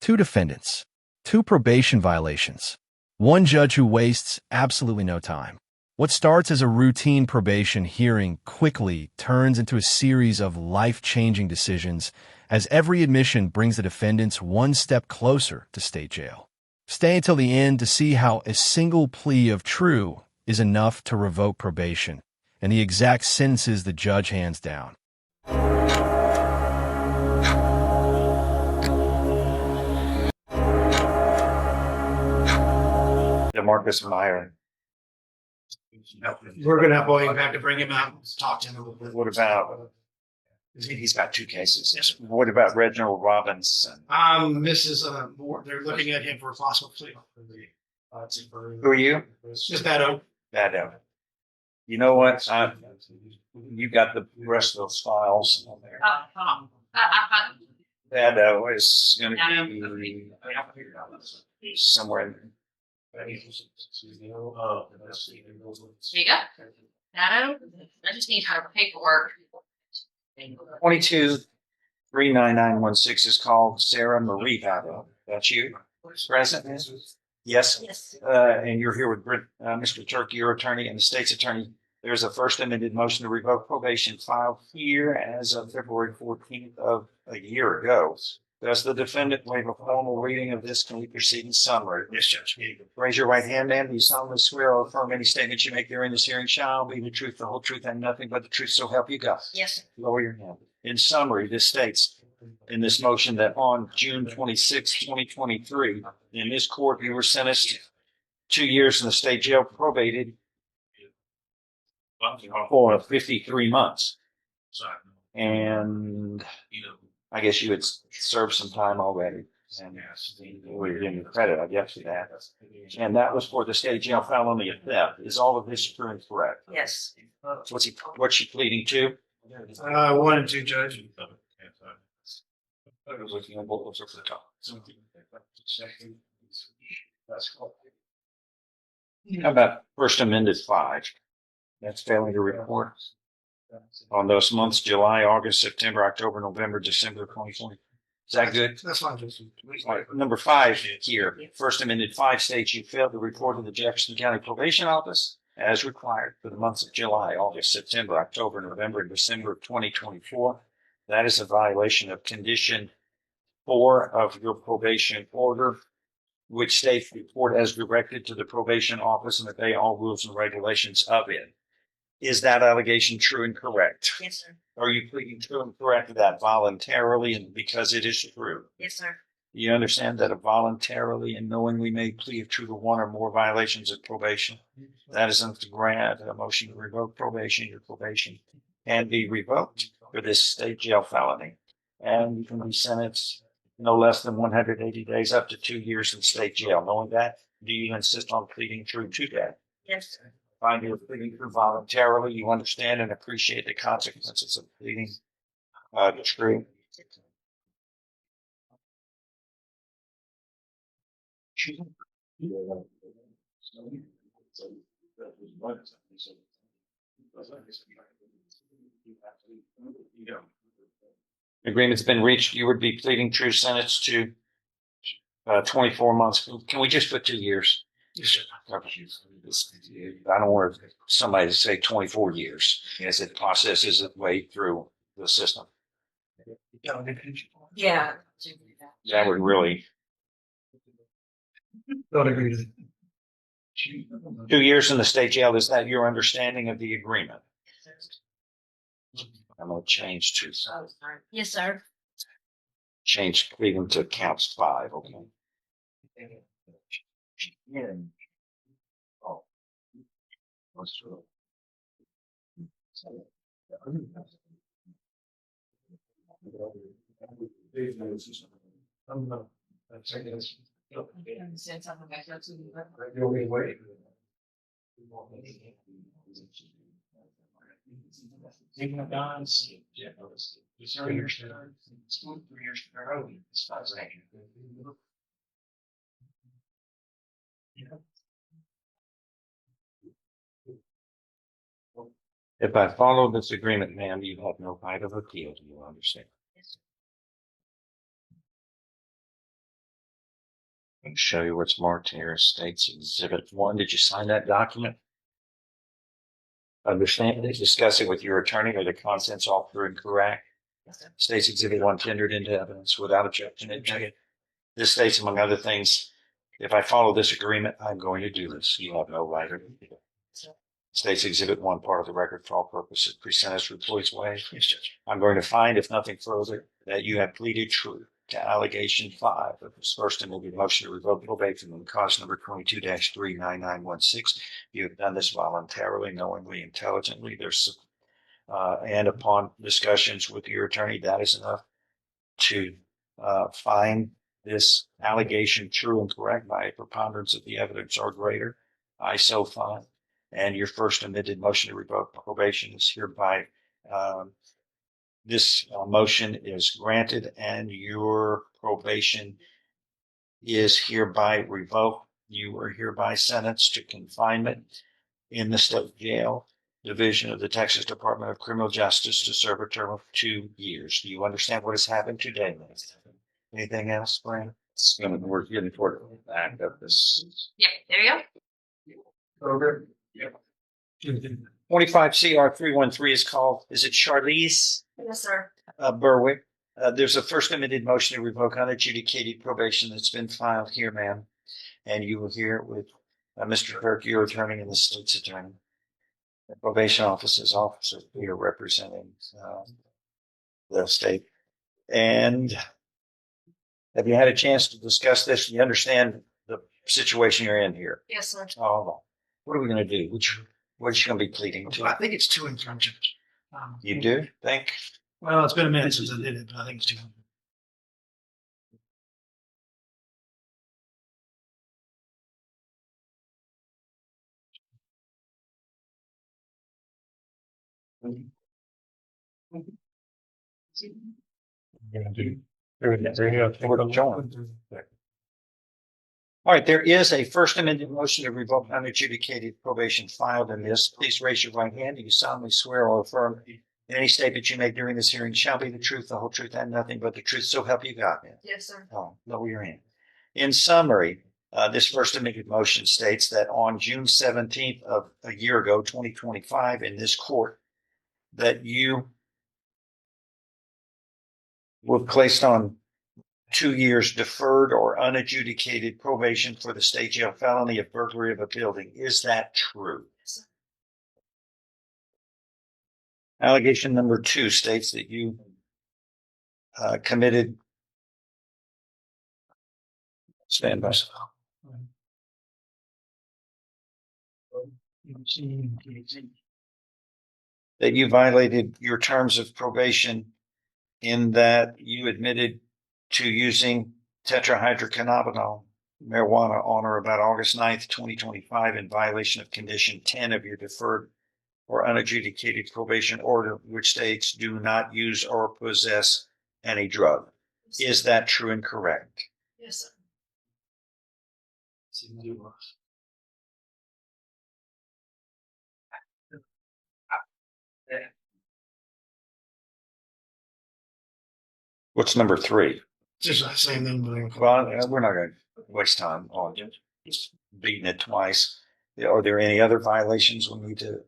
2 defendants, 2 probation violations, 1 judge who wastes absolutely no time. What starts as a routine probation hearing quickly turns into a series of life-changing decisions as every admission brings the defendants one step closer to state jail. Stay until the end to see how a single plea of true is enough to revoke probation and the exact sentences the judge hands down. DeMarcus Meyer. We're going to have William back to bring him out and talk to him a little bit. What about, He's got 2 cases. Yes, sir. what about Reginald Robinson? Mrs. Moore, they're looking at him for a possible plea. Who are you? Just that. Dado. You know what? You got the rest of those files on there. Dado is going to be somewhere in there. There you go. Dado, I just need her paperwork. 22-39916 is called Sarah Marie Dado. That's you? Present? Yes. Yes. And you're here with Mr. Turkey, your attorney, and the state's attorney. There's a first amended motion to revoke probation filed here as of February 14th of a year ago. Does the defendant waive a formal reading of this? Can we proceed in summary? Yes, Judge. Raise your right hand, man. Do you solemnly swear or affirm any statements you make during this hearing shall be the truth, the whole truth, and nothing but the truth, so help you God? Yes. Lower your hand. In summary, this states in this motion that on June 26, 2023, in this court, you were sentenced 2 years in the state jail, probated for 53 months. And I guess you had served some time already. And we give you credit, I guess, for that. And that was for the state jail felony of theft. Is all of this true and correct? Yes. What's she pleading to? 1 and 2, Judge. How about First Amendment 5? That's failing to report on those months, July, August, September, October, November, December 2020. Is that good? That's fine, Judge. All right, number 5 here, First Amendment 5 states you failed to report to the Jefferson County Probation Office as required for the months of July, August, September, October, November, and December of 2024. That is a violation of condition 4 of your probation order, which states report as directed to the probation office and obey all rules and regulations of it. Is that allegation true and correct? Yes, sir. Are you pleading true and correct to that voluntarily and because it is true? Yes, sir. You understand that a voluntarily and knowingly made plea of true to 1 or more violations of probation, that is enough to grant a motion to revoke probation. Your probation can be revoked for this state jail felony. And you can be sentenced no less than 180 days up to 2 years in state jail. Knowing that, do you insist on pleading true to that? Yes, sir. Find you're pleading true voluntarily. You understand and appreciate the consequences of pleading true. Agreement's been reached. You would be pleading true, sentence to 24 months. Can we just put 2 years? Yes, sir. I don't want somebody to say 24 years as it processes its way through the system. Yeah. That would really, Don't agree to that. 2 years in the state jail, is that your understanding of the agreement? I'm going to change to, Yes, sir. change pleading to counts 5, okay? Oh. What's true? If I follow this agreement, ma'am, you have no right of appeal. Do you understand? Let me show you what's marked here. States Exhibit 1. Did you sign that document? Understand it? Discuss it with your attorney or the contents all through incorrect. States Exhibit 1 tendered into evidence without objection. This states, among other things, if I follow this agreement, I'm going to do this. You have no right to do it. States Exhibit 1, part of the record for all purposes, pre-sentence reports way. Yes, Judge. I'm going to find, if nothing further, that you have pleaded true to allegation 5 of this first amended motion to revoke probation on cause number 22-39916. You have done this voluntarily, knowingly, intelligently. And upon discussions with your attorney, that is enough to find this allegation true and correct by a preponderance of the evidence or greater. I so find. And your first amended motion to revoke probation is hereby, this motion is granted and your probation is hereby revoked. You are hereby sentenced to confinement in the state jail division of the Texas Department of Criminal Justice to serve a term of 2 years. Do you understand what has happened today? Anything else, Brian? We're getting toward the act of this. Yep, there you go. Okay. Yep. 25 CR 313 is called, is it Charlize Yes, sir. Berwick? There's a first amended motion to revoke unadjudicated probation that's been filed here, ma'am. And you were here with Mr. Kirk, your attorney and the state's attorney. The probation office's officer here representing the state. And have you had a chance to discuss this? You understand the situation you're in here? Yes, sir. Oh, what are we going to do? What's she going to be pleading to? I think it's 2 and 3, Judge. You do think? Well, it's been a minute since I did it, but I think it's 2. All right, there is a first amended motion to revoke unadjudicated probation filed in this. Please raise your right hand. Do you solemnly swear or affirm any statement you make during this hearing shall be the truth, the whole truth, and nothing but the truth, so help you God? Yes, sir. Oh, lower your hand. In summary, this first amended motion states that on June 17th of a year ago, 2025, in this court, that you were placed on 2 years deferred or unadjudicated probation for the state jail felony of burglary of a building. Is that true? Yes, sir. Allegation number 2 states that you committed. Stand by. That you violated your terms of probation in that you admitted to using tetrahydrocannabinol marijuana on or about August 9th, 2025 in violation of condition 10 of your deferred or unadjudicated probation order, which states do not use or possess any drug. Is that true and correct? Yes, sir. What's number 3? Just the same thing, but Well, we're not going to waste time on just beating it twice. Are there any other violations we need to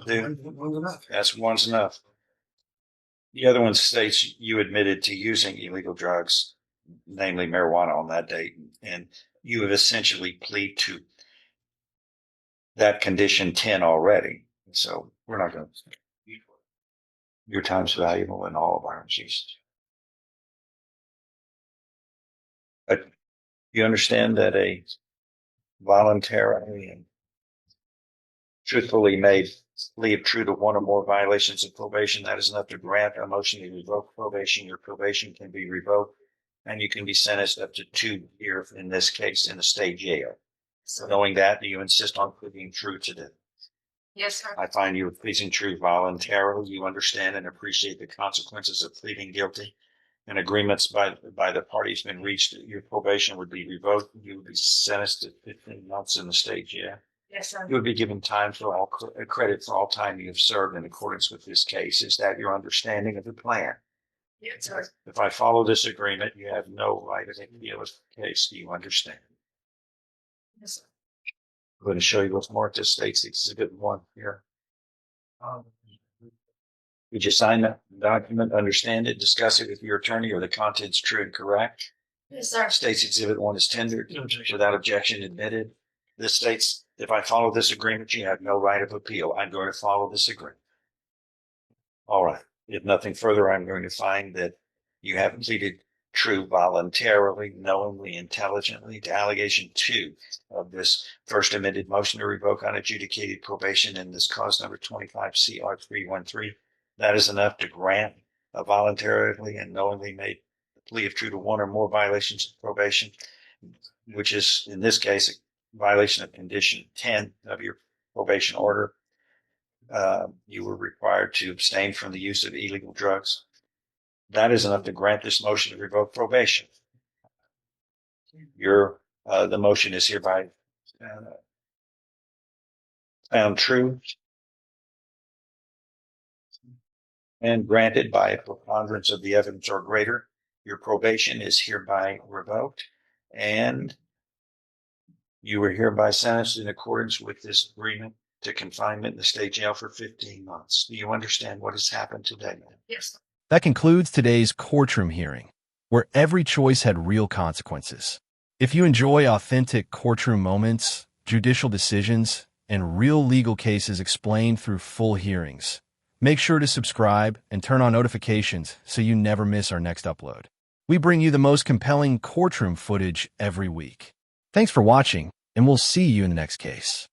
do? one's enough. That's one's enough. The other one states you admitted to using illegal drugs, namely marijuana, on that date, and you have essentially pleaded to that condition 10 already. So we're not going to. Your time's valuable in all of our issues. But you understand that a voluntarily and truthfully made plea of true to one or more violations of probation, that is enough to grant a motion to revoke probation. Your probation can be revoked and you can be sentenced up to 2 years, in this case, in the state jail. So knowing that, do you insist on pleading true to this? Yes, sir. I find you pleading true voluntarily. You understand and appreciate the consequences of pleading guilty. And agreements by the parties been reached that your probation would be revoked. You would be sentenced to 15 months in the state jail. Yes, sir. You would be given time for all credit for all time you have served in accordance with this case. Is that your understanding of the plan? Yes, sir. If I follow this agreement, you have no right to appeal this case. Do you understand? Yes, sir. I'm going to show you what's marked as State's Exhibit 1 here. Would you sign that document, understand it, discuss it with your attorney, or the contents true and correct? Yes, sir. State's Exhibit 1 is tendered No objection. without objection admitted. This states, if I follow this agreement, you have no right of appeal. I'm going to follow this agreement. All right. If nothing further, I'm going to find that you have pleaded true voluntarily, knowingly, intelligently to allegation 2 of this first amended motion to revoke unadjudicated probation in this cause number 25 CR 313. That is enough to grant a voluntarily and knowingly made plea of true to one or more violations of probation, which is in this case a violation of condition 10 of your probation order. You were required to abstain from the use of illegal drugs. That is enough to grant this motion to revoke probation. The motion is hereby found true and granted by a preponderance of the evidence or greater. Your probation is hereby revoked, and you are hereby sentenced in accordance with this agreement to confinement in the state jail for 15 months. Do you understand what has happened today? Yes, sir. That concludes today's courtroom hearing, where every choice had real consequences. If you enjoy authentic courtroom moments, judicial decisions, and real legal cases explained through full hearings, make sure to subscribe and turn on notifications so you never miss our next upload. We bring you the most compelling courtroom footage every week. Thanks for watching, and we'll see you in the next case.